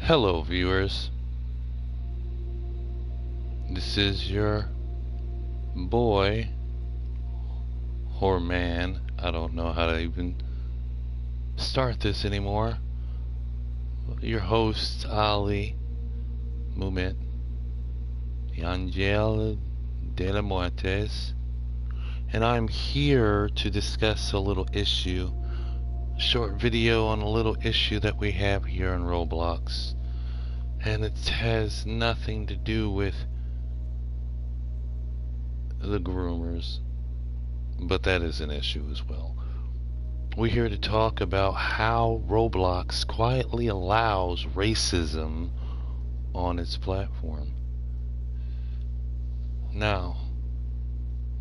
Hello viewers, this is your boy, or man, I don't know how to even start this anymore, your host Ali Mumet Angel de la Muertes, and I'm here to discuss a little issue, a short video on a little issue that we have here in Roblox, and it has nothing to do with the groomers, but that is an issue as well. We're here to talk about how Roblox quietly allows racism on its platform. Now,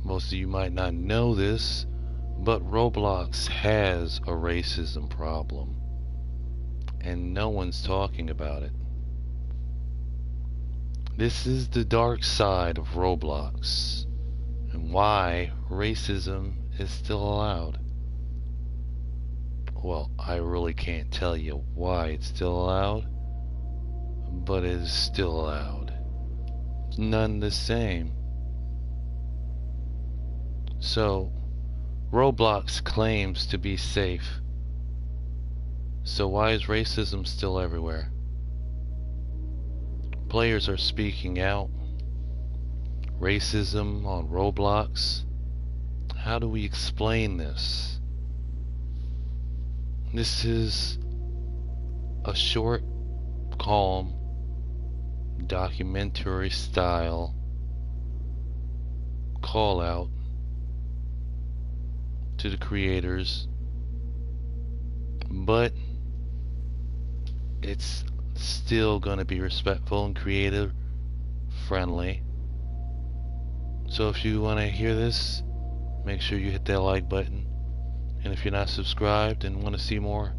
most of you might not know this, but Roblox has a racism problem, and no one's talking about it. This is the dark side of Roblox, and why racism is still allowed. Well, I really can't tell you why it's still allowed, but it is still allowed. It's none the same. So, Roblox claims to be safe. So why is racism still everywhere? Players are speaking out. Racism on Roblox? How do we explain this? This is a short, calm, documentary style call out to the creators, but it's still going to be respectful and creator friendly. So if you want to hear this, make sure you hit that like button. And if you're not subscribed and want to see more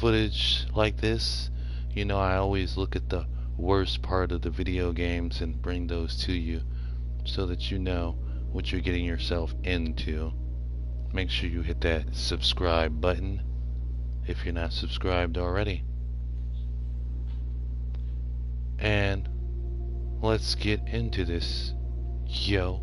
footage like this, you know I always look at the worst part of the video games and bring those to you so that you know what you're getting yourself into. Make sure you hit that subscribe button if you're not subscribed already. And let's get into this, yo.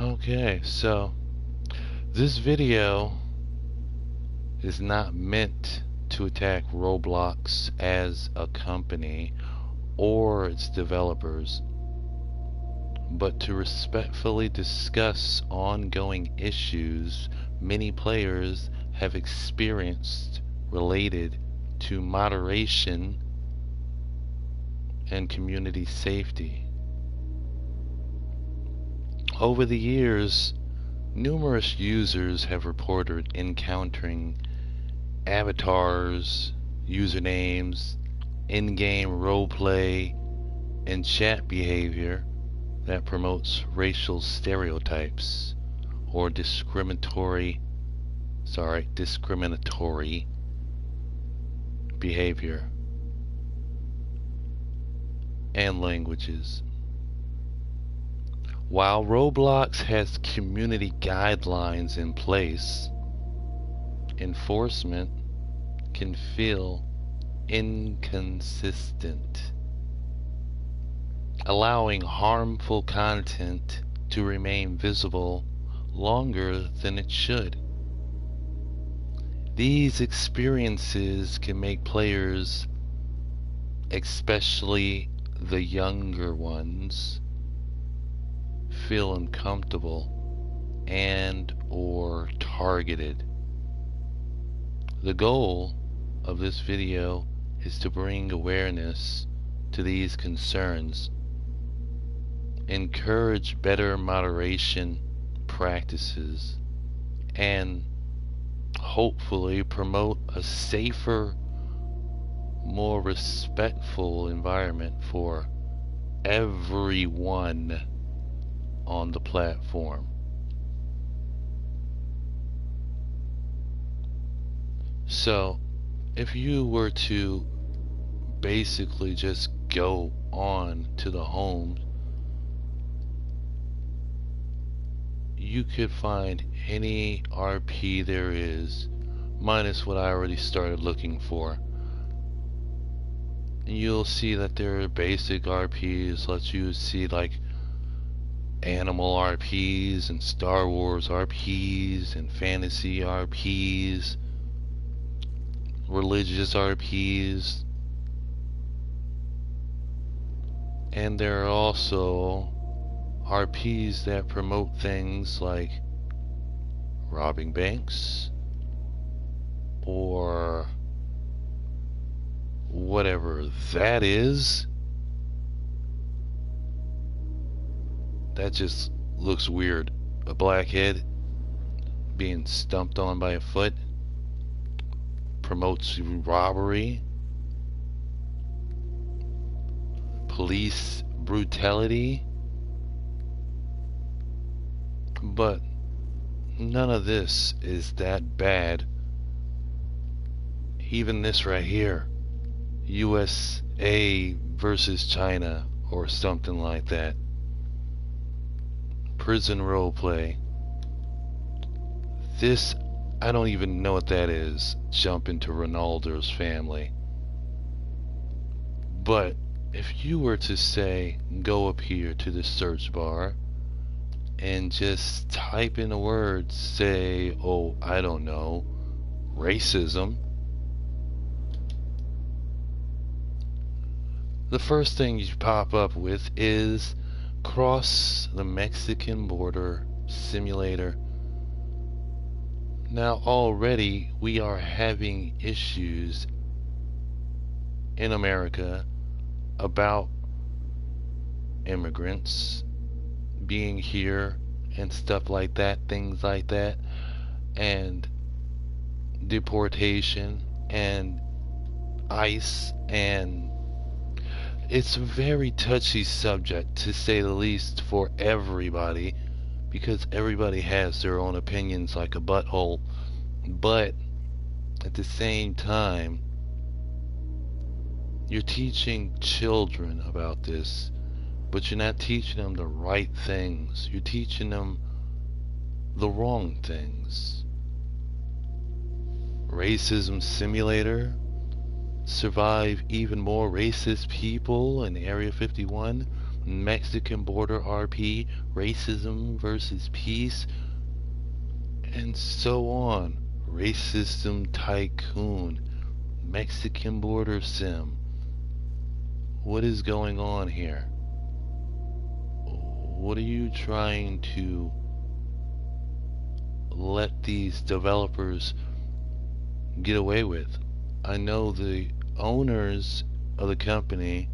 Okay, so this video is not meant to attack Roblox as a company or its developers, but to respectfully discuss ongoing issues many players have experienced related to moderation and community safety. Over the years, numerous users have reported encountering avatars, usernames, in-game roleplay, and chat behavior that promotes racial stereotypes or discriminatory behavior and languages. While Roblox has community guidelines in place, enforcement can feel inconsistent, allowing harmful content to remain visible longer than it should. These experiences can make players, especially the younger ones, feel uncomfortable and or targeted. The goal of this video is to bring awareness to these concerns, encourage better moderation practices, and hopefully promote a safer, more respectful environment for everyone on the platform. So, if you were to basically just go on to the home, you could find any RP there is, minus what I already started looking for. And you'll see that there are basic RPs, let you see like animal RPs and Star Wars RPs and fantasy RPs, religious RPs, and there are also RPs that promote things like robbing banks or whatever that is. That just looks weird. A black head being stumped on by a foot promotes robbery, police brutality, but none of this is that bad. Even this right here, USA versus China or something like that. Prison roleplay. This, I don't even know what that is. Jump into Ronaldo's family. But if you were to say, go up here to the search bar and just type in a word, say, oh, I don't know, racism, the first thing you pop up with is Cross the Mexican Border Simulator. Now already we are having issues in America about immigrants being here and stuff like that, things like that, and deportation and ICE, and it's a very touchy subject, to say the least, for everybody, because everybody has their own opinions like a butthole. But at the same time, you're teaching children about this, but you're not teaching them the right things. You're teaching them the wrong things. Racism simulator. Survive even more racist people in Area 51, Mexican border RP, racism versus peace, and so on. Racism tycoon, Mexican border sim. What is going on here? What are you trying to let these developers get away with? I know the owners of the company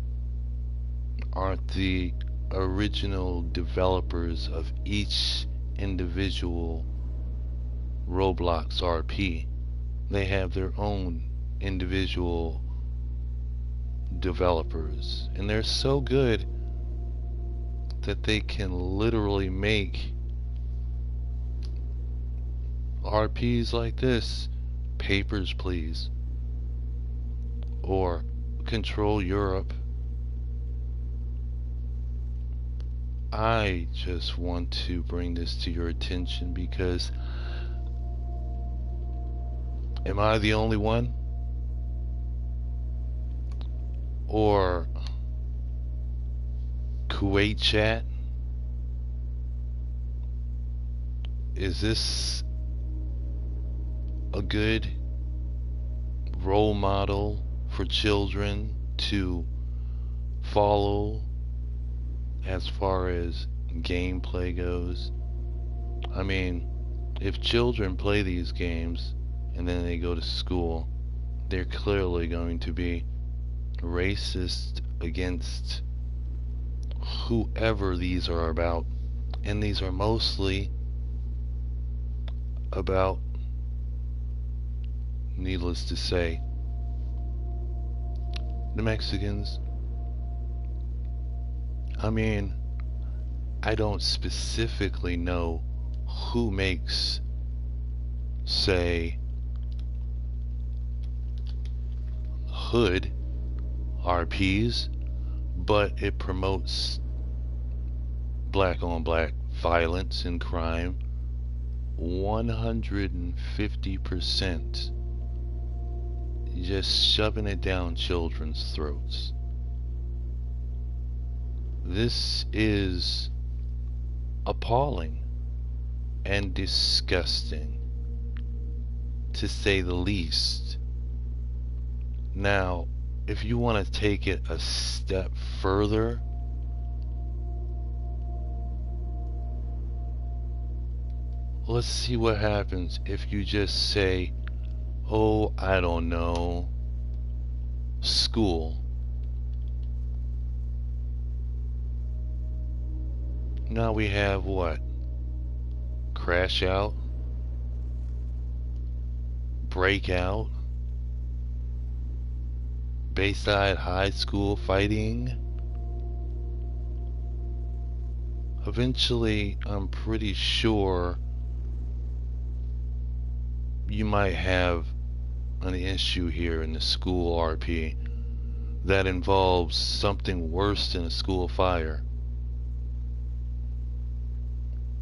aren't the original developers of each individual Roblox RP. They have their own individual developers, and they're so good that they can literally make RPs like this. Papers, Please, or Control Europe. I just want to bring this to your attention because, am I the only one? Or Kuwait chat? Is this a good role model for children to follow as far as gameplay goes? I mean, if children play these games and then they go to school, they're clearly going to be racist against whoever these are about, and these are mostly about, needless to say, the Mexicans. I mean, I don't specifically know who makes, say, hood RPs, but it promotes black on black violence and crime, 150% just shoving it down children's throats. This is appalling and disgusting, to say the least. Now, if you want to take it a step further, let's see what happens if you just say, oh, I don't know, school. Now we have what? Crash out? Breakout? Bayside High School fighting? Eventually, I'm pretty sure you might have an issue here in the school RP that involves something worse than a school fire.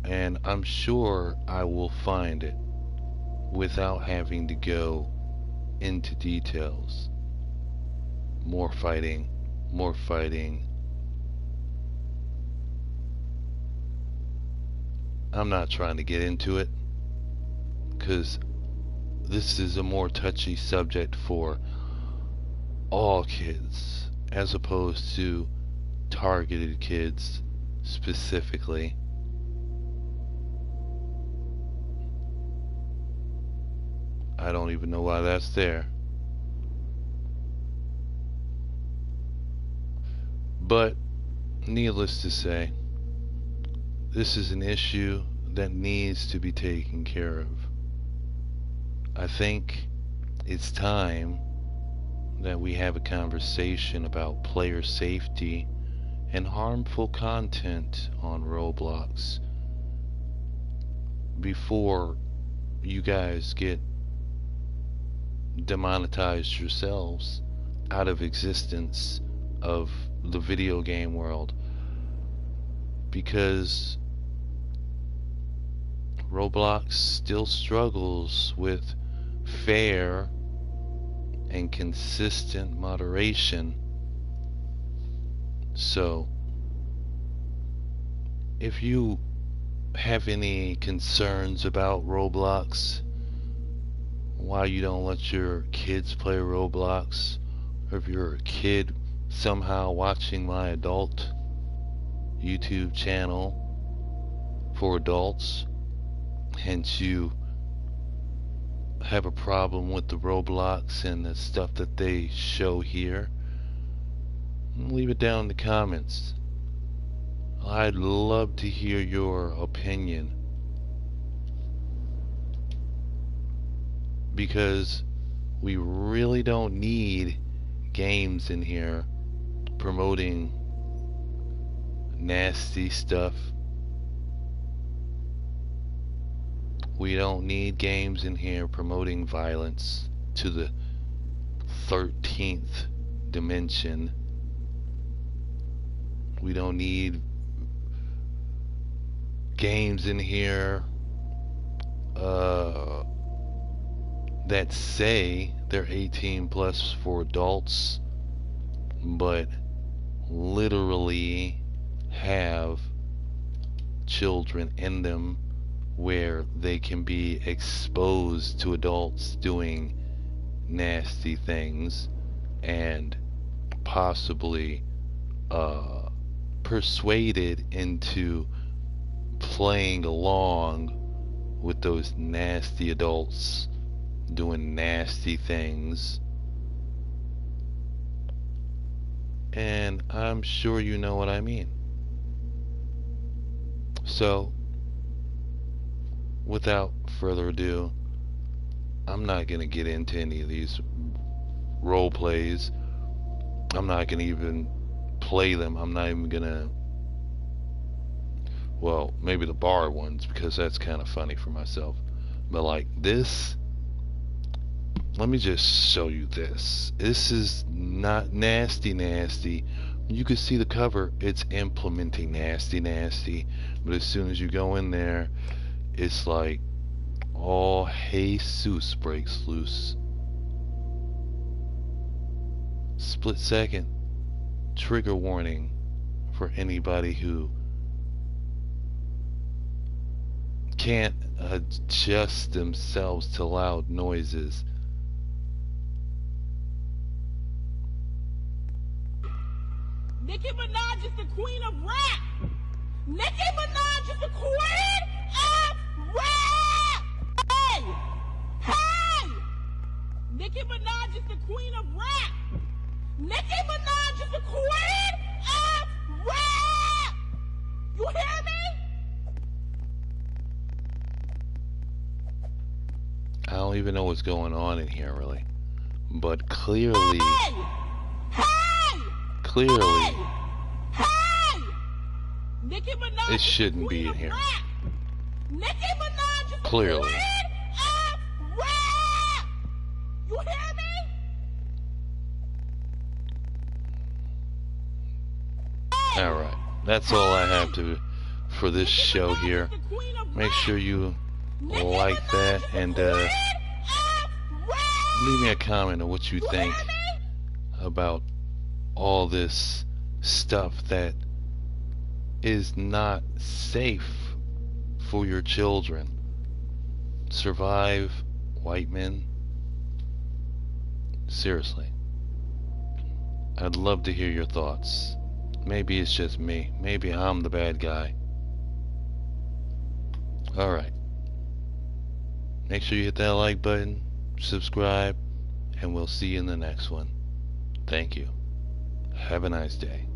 And I'm sure I will find it without having to go into details. More fighting, more fighting. I'm not trying to get into it because this is a more touchy subject for all kids as opposed to targeted kids specifically. I don't even know why that's there. But needless to say, this is an issue that needs to be taken care of. I think it's time that we have a conversation about player safety and harmful content on Roblox before you guys get demonetized yourselves out of existence of the video game world, because Roblox still struggles with fair and consistent moderation. So if you have any concerns about Roblox, why you don't let your kids play Roblox, or if you're a kid somehow watching my adult YouTube channel for adults and you have a problem with the Roblox and the stuff that they show here, leave it down in the comments. I'd love to hear your opinion, because we really don't need games in here promoting nasty stuff. We don't need games in here promoting violence to the 13th dimension. We don't need games in here that say they're 18 plus for adults, but literally have children in them where they can be exposed to adults doing nasty things and possibly persuaded into playing along with those nasty adults doing nasty things. And I'm sure you know what I mean. So, without further ado, I'm not going to get into any of these role plays. I'm not going to even play them. I'm not even going to, well, maybe the bar ones, because that's kind of funny for myself. But like this, let me just show you this. This is not nasty. You can see the cover, it's implementing nasty. But as soon as you go in there, it's like all Jesus breaks loose. Split second trigger warning for anybody who can't adjust themselves to loud noises. Nicki Minaj is the queen of rap. Nicki Minaj is the queen of rap. Hey, hey. Nicki Minaj is the queen of rap. Nicki Minaj is the queen of rap. You hear me? I don't even know what's going on in here really, but clearly, clearly, Nicki Minaj it shouldn't be in here. Nicki Minaj is Clearly. the queen of rap. You hear me? Alright, that's all I have for this show here. Make sure you like that and leave me a comment on what you think about all this stuff that is not safe for your children. Survive, white men. Seriously. I'd love to hear your thoughts. Maybe it's just me. Maybe I'm the bad guy. Alright. Make sure you hit that like button, subscribe, and we'll see you in the next one. Thank you. Have a nice day.